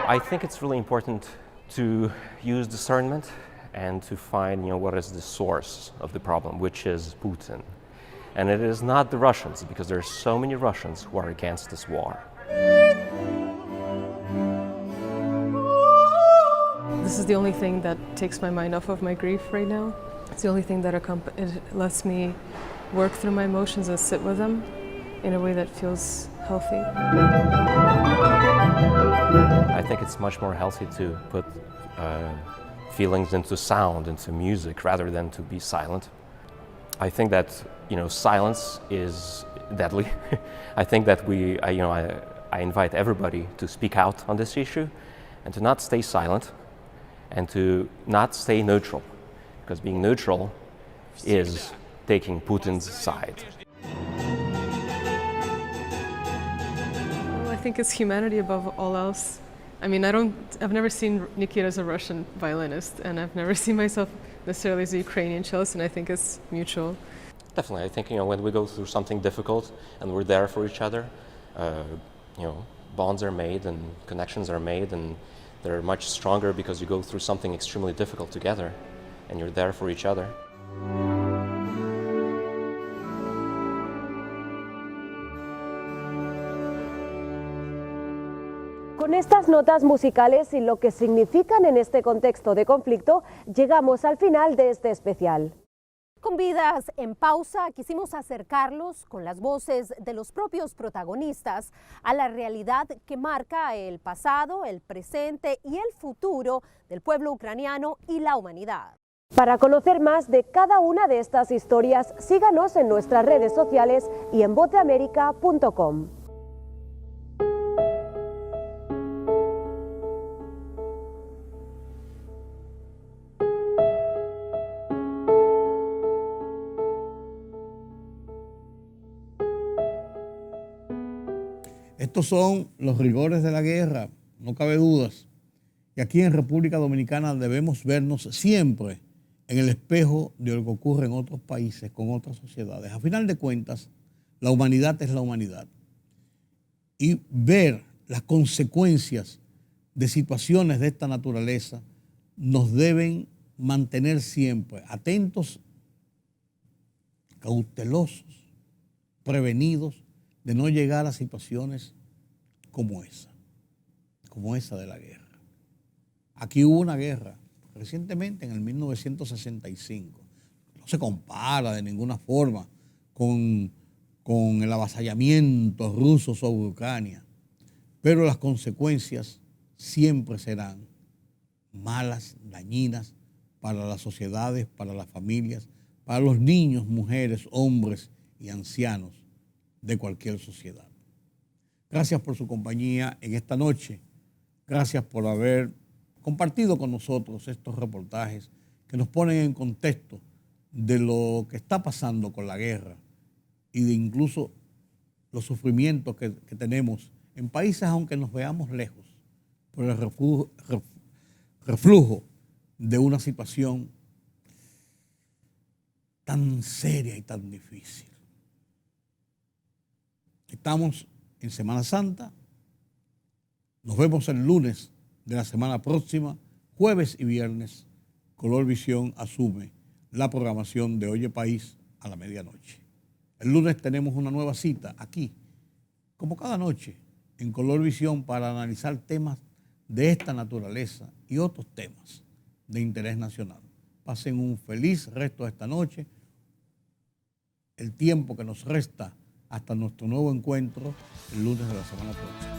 I think it's really important to use discernment and to find, what is the source of the problem, which is Putin. And it is not the Russians, because there are so many Russians who are against this war. This is the only thing that takes my mind off of my grief right now. It's the only thing that it lets me work through my emotions and sit with them in a way that feels healthy. I think it's much more healthy to put feelings into sound, into music, rather than to be silent. I think that, silence is deadly. I think that I invite everybody to speak out on this issue and to not stay silent and to not stay neutral. Because being neutral is taking Putin's side. Well, I think it's humanity above all else. I mean, I've never seen Nikita as a Russian violinist, and I've never seen myself necessarily as a Ukrainian cellist, and I think it's mutual. Definitely, I think, when we go through something difficult and we're there for each other, bonds are made and connections are made, and they're much stronger because you go through something extremely difficult together. And you're there for each other. Con estas notas musicales y lo que significan en este contexto de conflicto, llegamos al final de este especial. Con Vidas en Pausa quisimos acercarlos con las voces de los propios protagonistas a la realidad que marca el pasado, el presente y el futuro del pueblo ucraniano y la humanidad. Para conocer más de cada una de estas historias, síganos en nuestras redes sociales y en vozdeamerica.com. Estos son los rigores de la guerra, no cabe dudas. Y aquí en República Dominicana debemos vernos siempre en el espejo de lo que ocurre en otros países, con otras sociedades. A final de cuentas, la humanidad es la humanidad. Y ver las consecuencias de situaciones de esta naturaleza nos deben mantener siempre atentos, cautelosos, prevenidos de no llegar a situaciones como esa de la guerra. Aquí hubo una guerra recientemente, en el 1965. No se compara de ninguna forma con el avasallamiento ruso sobre Ucrania, pero las consecuencias siempre serán malas, dañinas para las sociedades, para las familias, para los niños, mujeres, hombres y ancianos de cualquier sociedad. Gracias por su compañía en esta noche. Gracias por haber compartido con nosotros estos reportajes que nos ponen en contexto de lo que está pasando con la guerra y de incluso los sufrimientos que tenemos en países, aunque nos veamos lejos, por el reflujo de una situación tan seria y tan difícil. Estamos en Semana Santa. Nos vemos el lunes de la semana próxima, jueves y viernes. Color Visión asume la programación de Oye País a la medianoche. El lunes tenemos una nueva cita aquí, como cada noche, en Color Visión para analizar temas de esta naturaleza y otros temas de interés nacional. Pasen un feliz resto de esta noche, el tiempo que nos resta hasta nuestro nuevo encuentro el lunes de la semana próxima.